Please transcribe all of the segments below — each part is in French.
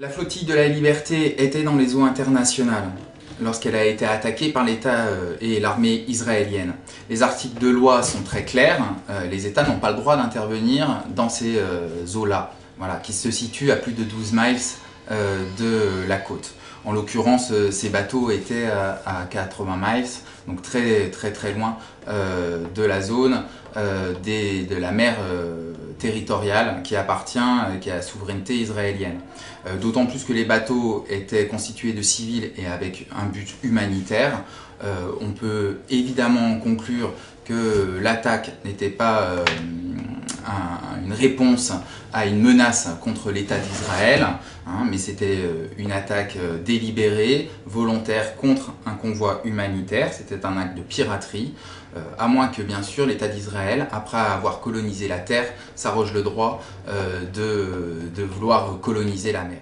La flottille de la Liberté était dans les eaux internationales lorsqu'elle a été attaquée par l'État et l'armée israélienne. Les articles de loi sont très clairs, les États n'ont pas le droit d'intervenir dans ces eaux-là, voilà, qui se situent à plus de 12 miles de la côte. En l'occurrence, ces bateaux étaient à 80 miles, donc très loin de la zone de la mer territoriale qui appartient, qui est à la souveraineté israélienne. D'autant plus que les bateaux étaient constitués de civils et avec un but humanitaire. On peut évidemment conclure que l'attaque n'était pas une réponse à une menace contre l'État d'Israël, mais c'était une attaque délibérée, volontaire contre un convoi humanitaire, c'était un acte de piraterie, à moins que bien sûr l'État d'Israël, après avoir colonisé la terre, s'arroge le droit de vouloir coloniser la mer.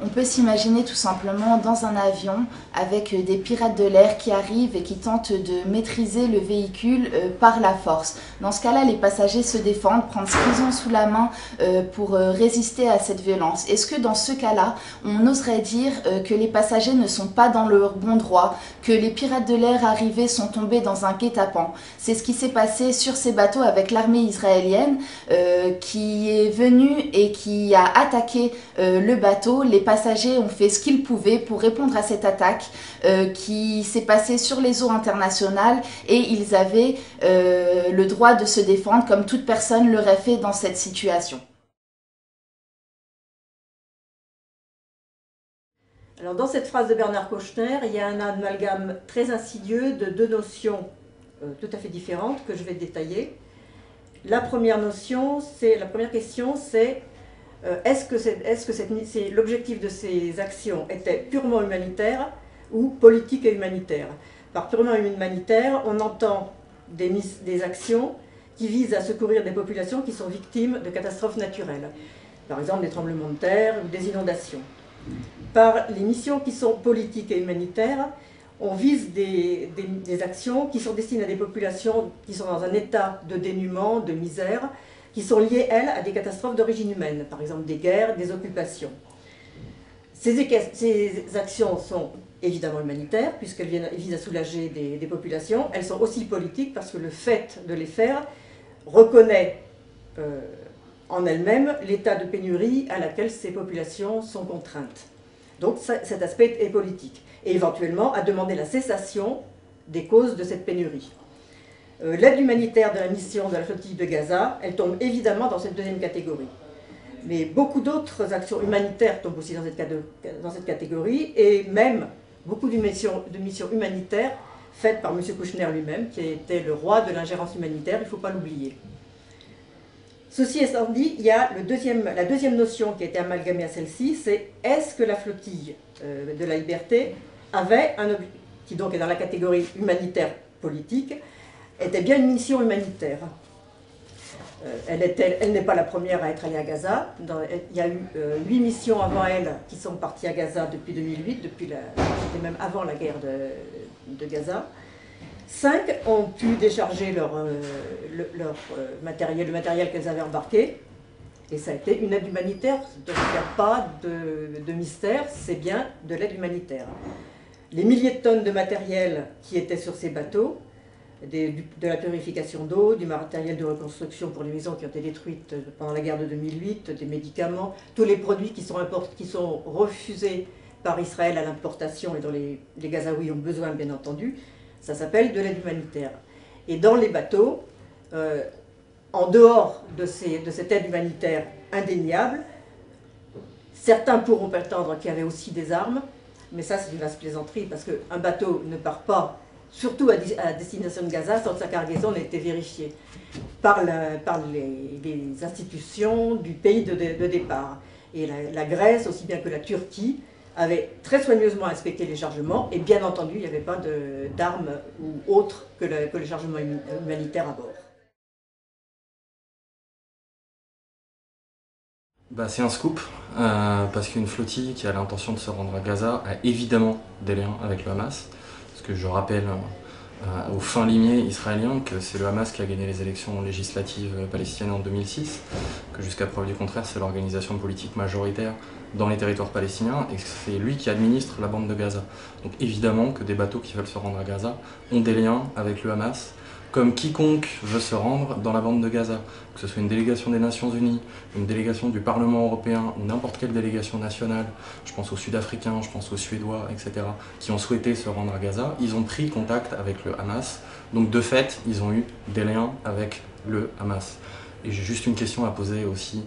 On peut s'imaginer tout simplement dans un avion avec des pirates de l'air qui arrivent et qui tentent de maîtriser le véhicule par la force. Dans ce cas-là, les passagers se défendent, prennent ce qu'ils ont sous la main pour résister à cette violence. Est-ce que dans ce cas-là, on oserait dire que les passagers ne sont pas dans leur bon droit, que les pirates de l'air arrivés sont tombés dans un guet-apens? C'est ce qui s'est passé sur ces bateaux avec l'armée israélienne qui est venue et qui a attaqué le bateau. Les passagers ont fait ce qu'ils pouvaient pour répondre à cette attaque qui s'est passée sur les eaux internationales et ils avaient le droit de se défendre comme toute personne l'aurait fait dans cette situation. Alors dans cette phrase de Bernard Kouchner, il y a un amalgame très insidieux de deux notions tout à fait différentes que je vais détailler. La première question, c'est est-ce que l'objectif de ces actions était purement humanitaire ou politique et humanitaire? Par purement humanitaire, on entend des actions qui visent à secourir des populations qui sont victimes de catastrophes naturelles, par exemple des tremblements de terre ou des inondations. Par les missions qui sont politiques et humanitaires, on vise des actions qui sont destinées à des populations qui sont dans un état de dénuement, de misère, qui sont liées, elles, à des catastrophes d'origine humaine, par exemple des guerres, des occupations. Ces actions sont évidemment humanitaires, puisqu'elles visent à soulager des populations. Elles sont aussi politiques, parce que le fait de les faire reconnaît en elles-mêmes l'état de pénurie à laquelle ces populations sont contraintes. Donc cet aspect est politique. Et éventuellement à demander la cessation des causes de cette pénurie. L'aide humanitaire de la mission de la flottille de Gaza, elle tombe évidemment dans cette deuxième catégorie. Mais beaucoup d'autres actions humanitaires tombent aussi dans cette catégorie, et même beaucoup de missions humanitaires faites par M. Kouchner lui-même, qui était le roi de l'ingérence humanitaire, il ne faut pas l'oublier. Ceci étant dit, il y a la deuxième notion qui a été amalgamée à celle-ci, c'est est-ce que la flottille de la Liberté avait un objectif, qui donc est dans la catégorie humanitaire politique, était bien une mission humanitaire. Elle n'est pas la première à être allée à Gaza. Il y a eu 8 missions avant elle qui sont parties à Gaza depuis 2008, c'était même avant la guerre de Gaza. 5 ont pu décharger le matériel qu'elles avaient embarqué, et ça a été une aide humanitaire, donc il n'y a pas de mystère, c'est bien de l'aide humanitaire. Les milliers de tonnes de matériel qui étaient sur ces bateaux, de la purification d'eau, du matériel de reconstruction pour les maisons qui ont été détruites pendant la guerre de 2008, des médicaments, tous les produits qui sont refusés par Israël à l'importation et dont les Gazaouis ont besoin bien entendu, ça s'appelle de l'aide humanitaire. Et dans les bateaux, en dehors de cette aide humanitaire indéniable, certains pourront prétendre qu'il y avait aussi des armes, mais ça c'est une vaste plaisanterie parce qu'un bateau ne part pas, surtout à destination de Gaza, sans que sa cargaison n'ait été vérifiée par les institutions du pays de départ. Et la Grèce, aussi bien que la Turquie, avait très soigneusement inspecté les chargements, et bien entendu, il n'y avait pas d'armes ou autres que le chargement humanitaire à bord. C'est un scoop, parce qu'une flottille qui a l'intention de se rendre à Gaza a évidemment des liens avec le Hamas. Parce que je rappelle au fin limier israélien que c'est le Hamas qui a gagné les élections législatives palestiniennes en 2006, que jusqu'à preuve du contraire c'est l'organisation politique majoritaire dans les territoires palestiniens et que c'est lui qui administre la bande de Gaza. Donc évidemment que des bateaux qui veulent se rendre à Gaza ont des liens avec le Hamas, comme quiconque veut se rendre dans la bande de Gaza, que ce soit une délégation des Nations Unies, une délégation du Parlement européen ou n'importe quelle délégation nationale, je pense aux Sud-Africains, je pense aux Suédois, etc., qui ont souhaité se rendre à Gaza, ils ont pris contact avec le Hamas, donc de fait, ils ont eu des liens avec le Hamas. Et j'ai juste une question à poser aussi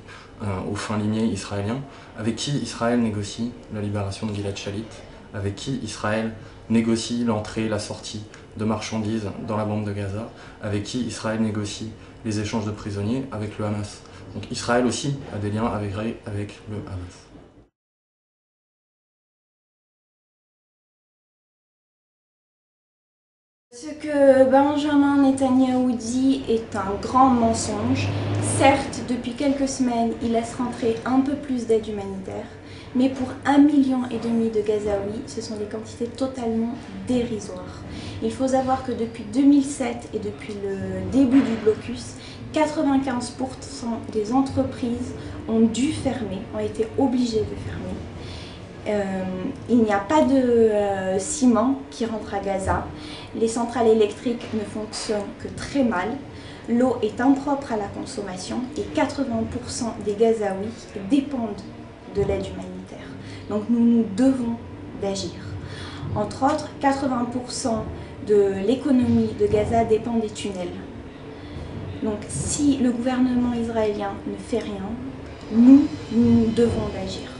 aux fins limiers israéliens. Avec qui Israël négocie la libération de Gilad Shalit? Avec qui Israël négocie l'entrée, la sortie de marchandises dans la bande de Gaza? Avec qui Israël négocie les échanges de prisonniers? Avec le Hamas. Donc Israël aussi a des liens avec le Hamas. Ce que Benjamin Netanyahou dit est un grand mensonge. Certes, depuis quelques semaines, il laisse rentrer un peu plus d'aide humanitaire, mais pour 1,5 million de Gazaouis, ce sont des quantités totalement dérisoires. Il faut savoir que depuis 2007 et depuis le début du blocus, 95% des entreprises ont dû fermer, ont été obligées de fermer. Il n'y a pas de ciment qui rentre à Gaza. Les centrales électriques ne fonctionnent que très mal. L'eau est impropre à la consommation et 80% des Gazaouis dépendent de l'aide humanitaire. Donc nous devons d'agir. Entre autres, 80% de l'économie de Gaza dépend des tunnels. Donc si le gouvernement israélien ne fait rien, nous devons d'agir.